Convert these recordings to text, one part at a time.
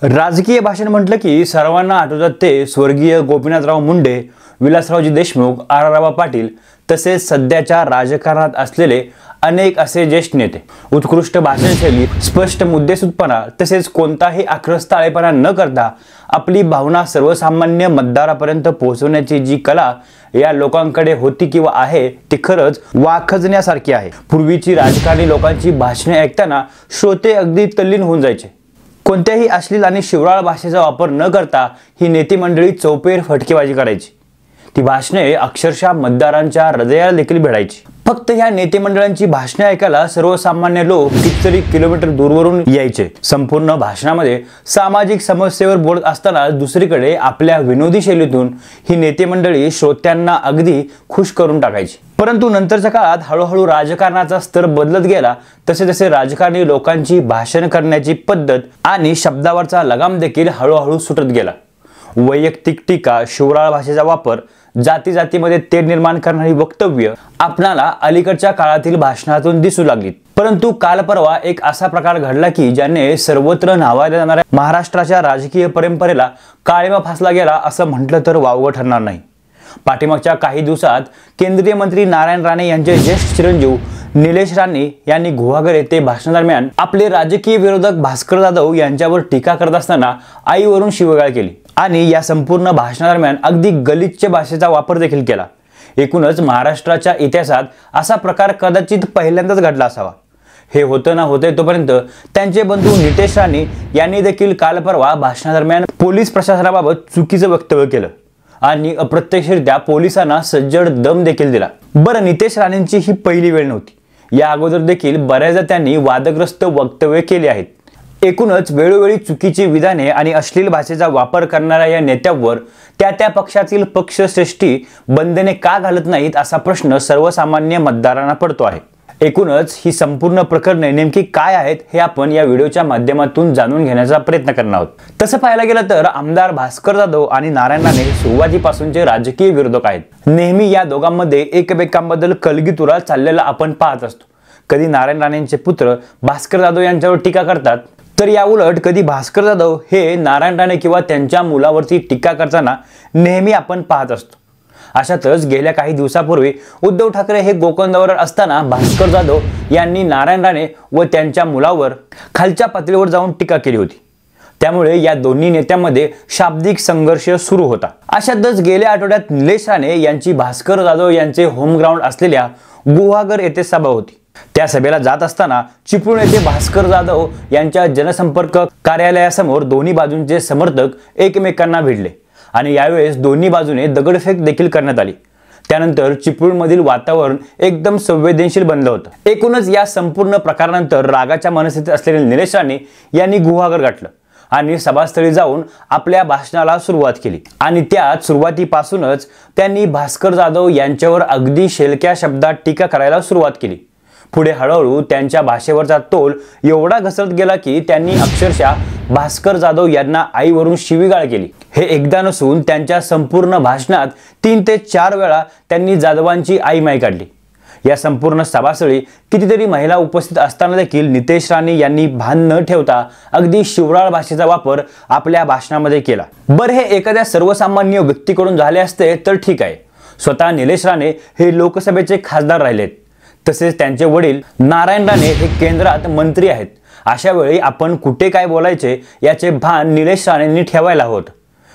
राजकीय भाषण म्हटलं की सर्वांना आठवतात ते स्वर्गीय गोपीनाथराव मुंडे, विलासरावजी देशमुख, आर.आर. पाटील तसेच सध्याच्या राजकारणात असलेले अनेक असे ज्येष्ठ नेते. उत्कृष्ट भाषणशैली, स्पष्ट मुद्देसूदपणा तसेच कोणताही आक्रस्ताळेपणा न करता आपली भावना सर्वसामान्य मतदारापर्यंत पोहोचवण्याची जी कला या लोकांकडे होती किंवा आहे ती खरंच वाखजण्यासारखी आहे. पूर्वीची राजकारणी लोकांची भाषणे ऐकताना श्रोते अगदी तल्लीन होऊन जायचे. कोणत्याही अश्लील आणि शिवराळ भाषेचा वापर न करता ही नेते मंडळी चौपेर फटकेबाजी करायची. ती भाषणे अक्षरशः मतदारांच्या हृदयाला देखील भिडायची. फक्त ह्या नेते मंडळांची भाषणे ऐकायला सर्वसामान्य लोक कितीतरी किलोमीटर दूरवरून यायचे. संपूर्ण भाषणामध्ये सामाजिक समस्येवर बोलत असताना दुसरीकडे आपल्या विनोदी शैलीतून ही नेते मंडळी श्रोत्यांना अगदी खुश करून टाकायची. परंतु नंतरच्या काळात हळूहळू राजकारणाचा स्तर बदलत गेला तसे तसे राजकारणी लोकांची भाषण करण्याची पद्धत आणि शब्दावरचा लगाम देखील हळूहळू सुटत गेला. वैयक्तिक टीका, शिवराळ भाषेचा वापर, जाती जातीमध्ये तेढ निर्माण करणारी वक्तव्य आपणाला अलीकडच्या काळातील भाषणातून दिसू लागली. परंतु काल परवा एक असा प्रकार घडला की ज्याने सर्वत्र नावाजल्या जाणाऱ्या महाराष्ट्राच्या राजकीय परंपरेला काळिमा फासला गेला असं म्हटलं तर वावगं ठरणार नाही. पाठीमागच्या काही दिवसात केंद्रीय मंत्री नारायण राणे यांचे ज्येष्ठ चिरंजीव निलेश राणे यांनी गुहागर येथे भाषणादरम्यान आपले राजकीय विरोधक भास्कर जाधव यांच्यावर टीका करत असताना आईवरून शिवीगाळ केली आणि या संपूर्ण भाषणादरम्यान अगदी गलिच्छ भाषेचा वापर देखील केला. एकूणच महाराष्ट्राच्या इतिहासात असा प्रकार कदाचित पहिल्यांदाच घडला असावा. हे होतं ना होते तोपर्यंत त्यांचे बंधू नितेश राणे यांनी देखील काल परवा भाषणादरम्यान पोलीस प्रशासनाबाबत चुकीचं वक्तव्य केलं आणि अप्रत्यक्षरित्या पोलिसांना सज्जड दम देखील दिला. बरं, नितेश राणेंची ही पहिली वेळ नव्हती. या अगोदर देखील बऱ्याचदा त्यांनी वादग्रस्त वक्तव्य केली आहेत. एकूणच वेळोवेळी चुकीची विधाने आणि अश्लील भाषेचा वापर करणाऱ्या या नेत्यांवर त्या पक्षातील पक्षश्रेष्ठी बंधने का घालत नाहीत असा प्रश्न सर्वसामान्य मतदारांना पडतो आहे. एकूणच ही संपूर्ण प्रकरणे नेमकी काय आहेत हे आपण या व्हिडिओच्या माध्यमातून जाणून घेण्याचा प्रयत्न करणार आहोत. तसं पाहायला गेलं तर आमदार भास्कर जाधव आणि नारायण राणे सुरुवातीपासूनचे राजकीय विरोधक आहेत. नेहमी या दोघांमध्ये एकमेकांबद्दल कलगीतुरा चाललेला आपण पाहत असतो. कधी नारायण राणेंचे पुत्र भास्कर जाधव यांच्यावर टीका करतात तर या उलट कधी भास्कर जाधव हे नारायण राणे किंवा त्यांच्या मुलावरती टीका करताना नेहमी आपण पाहत असतो. अशातच गेल्या काही दिवसापूर्वी उद्धव ठाकरे हे गोकर्ण दौऱ्यावर असताना भास्कर जाधव यांनी नारायण राणे व त्यांच्या मुलावर खालच्या पातळीवर जाऊन टीका केली होती. त्यामुळे या दोन्ही नेत्यांमध्ये शाब्दिक संघर्ष सुरू होता. अशातच गेल्या आठवड्यात निलेश राणे यांची भास्कर जाधव यांचे होम ग्राउंड असलेल्या गुहागर येथे सभा होती. त्या सभेला जात असताना चिपळूण येथे भास्कर जाधव यांच्या जनसंपर्क कार्यालयासमोर दोन्ही बाजूंचे समर्थक एकमेकांना भिडले आणि यावेळेस दोन्ही बाजूने दगडफेक देखील करण्यात आली. त्यानंतर चिपळूणमधील वातावरण एकदम संवेदनशील बनलं होतं. एकूणच या संपूर्ण प्रकारानंतर रागाच्या मनस्थितीत असलेले निलेश राणे यांनी गुहागर गाठलं आणि सभास्थळी जाऊन आपल्या भाषणाला सुरुवात केली आणि त्यात सुरुवातीपासूनच त्यांनी भास्कर जाधव यांच्यावर अगदी शेलक्या शब्दात टीका करायला सुरुवात केली. पुढे हळूहळू त्यांच्या भाषेवरचा तोल एवढा घसरत गेला की त्यांनी अक्षरशः भास्कर जाधव यांना आईवरून शिवीगाळ केली. हे एकदा नसून त्यांच्या संपूर्ण भाषणात 3 ते 4 वेळा त्यांनी जाधवांची आईमाई काढली. या संपूर्ण सभास्थळी कितीतरी महिला उपस्थित असताना देखील नितेश राणे यांनी भान न ठेवता अगदी शिवराळ भाषेचा वापर आपल्या भाषणामध्ये केला. बरं, हे एखाद्या सर्वसामान्य व्यक्तीकडून झाले असते तर ठीक आहे. स्वतः निलेश राणे हे लोकसभेचे खासदार राहिलेत. तसेच त्यांचे वडील नारायण राणे हे केंद्रात मंत्री आहेत. अशा वेळी आपण कुठे काय बोलायचे याचे भान निलेश राणेंनी ठेवायला हवं.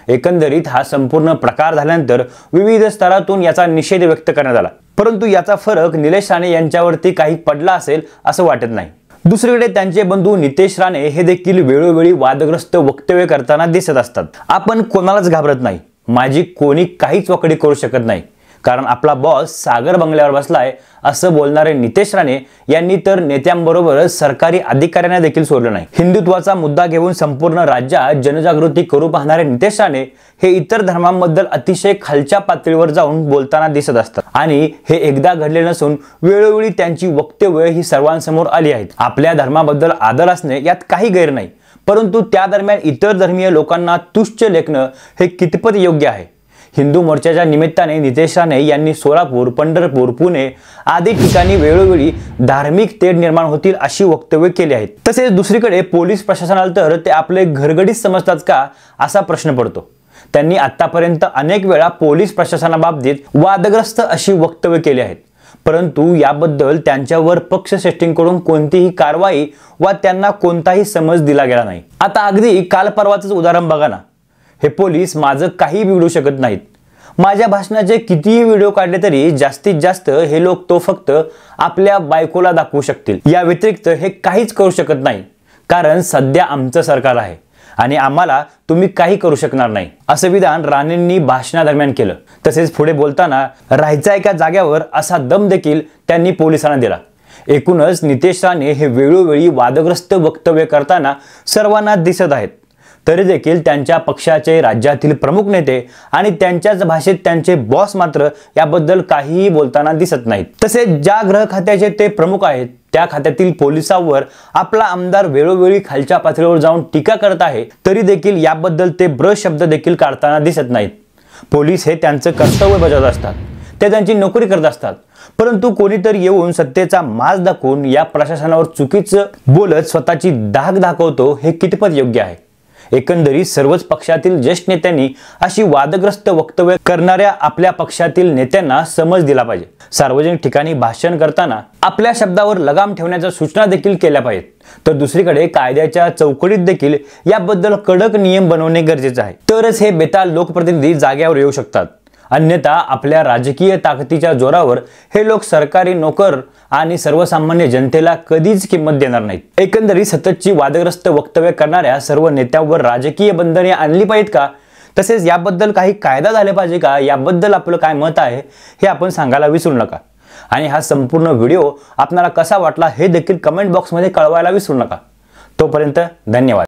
एकंदरीत हा संपूर्ण प्रकार झाल्यानंतर विविध स्तरातून याचा निषेध व्यक्त करण्यात आला. परंतु याचा फरक निलेश राणे यांच्यावरती काही पडला असेल असं वाटत नाही. दुसरीकडे त्यांचे बंधू नितेश राणे हे देखील वेळोवेळी वादग्रस्त वक्तव्य करताना दिसत असतात. आपण कोणालाच घाबरत नाही. माझी कोणी काहीच वकडी करू शकत नाही कारण आपला बॉस सागर बंगल्यावर बसलाय असं बोलणारे नितेश राणे यांनी तर नेत्यांबरोबरच सरकारी अधिकाऱ्यांना देखील सोडलं नाही. हिंदुत्वाचा मुद्दा घेऊन संपूर्ण राज्यात जनजागृती करू पाहणारे नितेश राणे हे इतर धर्मांबद्दल अतिशय खालच्या पातळीवर जाऊन बोलताना दिसत असतात आणि हे एकदा घडले नसून वेळोवेळी त्यांची वक्तव्य ही सर्वांसमोर आली आहेत. आपल्या धर्माबद्दल आदर असणे यात काही गैर नाही, परंतु त्या दरम्यान इतर धर्मीय लोकांना तुच्छ लेखणं हे कितपत योग्य आहे हिंदू मोर्चाच्या निमित्ताने नितेश राणे यांनी सोलापूर, पंढरपूर, पुणे आदी ठिकाणी वेळोवेळी धार्मिक तेढ निर्माण होतील अशी वक्तव्य केली आहेत। तसेच दुसरीकडे पोलीस प्रशासनाला तर ते आपले घरगडीत समजतात का असा प्रश्न पडतो। त्यांनी आतापर्यंत अनेक वेळा पोलीस प्रशासनाबाबतीत वादग्रस्त अशी वक्तव्य केली आहेत, परंतु याबद्दल त्यांच्यावर पक्षश्रेष्ठींकडून कोणतीही कारवाई वा त्यांना कोणताही समज दिला गेला नाही। आता अगदी काल परवाचंच उदाहरण बघा ना, हे पोलीस माझं काही बिघडू शकत नाहीत, माझ्या भाषणाचे कितीही व्हिडिओ काढले तरी जास्तीत जास्त हे लोक तो फक्त आपल्या बायकोला दाखवू शकतील, या व्यतिरिक्त हे काहीच करू शकत नाही, कारण सध्या आमचं सरकार आहे आणि आम्हाला तुम्ही काही करू शकणार नाही, असं विधान राणेंनी भाषणादरम्यान केलं। तसेच पुढे बोलताना राहायचा एका जाग्यावर असा दम देखील त्यांनी पोलिसांना दिला। एकूणच नितेश राणे हे वेळोवेळी वादग्रस्त वक्तव्य करताना सर्वांना दिसत आहेत, तरी देखील त्यांच्या पक्षाचे राज्यातील प्रमुख नेते आणि त्यांच्याच भाषेत त्यांचे बॉस मात्र याबद्दल काहीही बोलताना दिसत नाहीत। तसेच ज्या गृह खात्याचे ते प्रमुख आहेत त्या खात्यातील पोलिसांवर आपला आमदार वेळोवेळी खालच्या पातळीवर जाऊन टीका करत आहे, तरी देखील याबद्दल ते ब्रश शब्द देखील काढताना दिसत नाहीत। पोलीस हे त्यांचं कर्तव्य बजावत असतात, ते त्यांची नोकरी करत असतात, परंतु कोणीतरी येऊन सत्तेचा माज दाखवून या प्रशासनावर चुकीचं बोलत स्वतःची धाक दाखवतो, हे कितपत योग्य आहे। एकंदरीत सर्वच पक्षातील ज्येष्ठ नेत्यांनी अशी वादग्रस्त वक्तव्य करणाऱ्या आपल्या पक्षातील नेत्यांना समज दिला पाहिजे। सार्वजनिक ठिकाणी भाषण करताना आपल्या शब्दावर लगाम ठेवण्याच्या सूचना देखील केल्या पाहिजेत, तर दुसरीकडे कायद्याच्या चौकटीत देखील याबद्दल कडक नियम बनवणे गरजेचे आहे, तरच हे बेताल लोकप्रतिनिधी जाग्यावर येऊ शकतात। अन्यथा आपल्या राजकीय ताकदीच्या जोरावर हे लोक सरकारी नोकर आणि सर्वसामान्य जनतेला कधीच किंमत देणार नाहीत। एकंदरीत सततची वादग्रस्त वक्तव्य करणाऱ्या सर्व नेत्यांवर राजकीय बंधने आणली पाहिजेत का, तसेच याबद्दल काही कायदा झाले पाहिजे का, याबद्दल आपलं काय मत आहे हे आपण सांगायला विसरू नका। आणि हा संपूर्ण व्हिडिओ आपल्याला कसा वाटला हे देखील कमेंट बॉक्समध्ये कळवायला विसरू नका। तोपर्यंत धन्यवाद।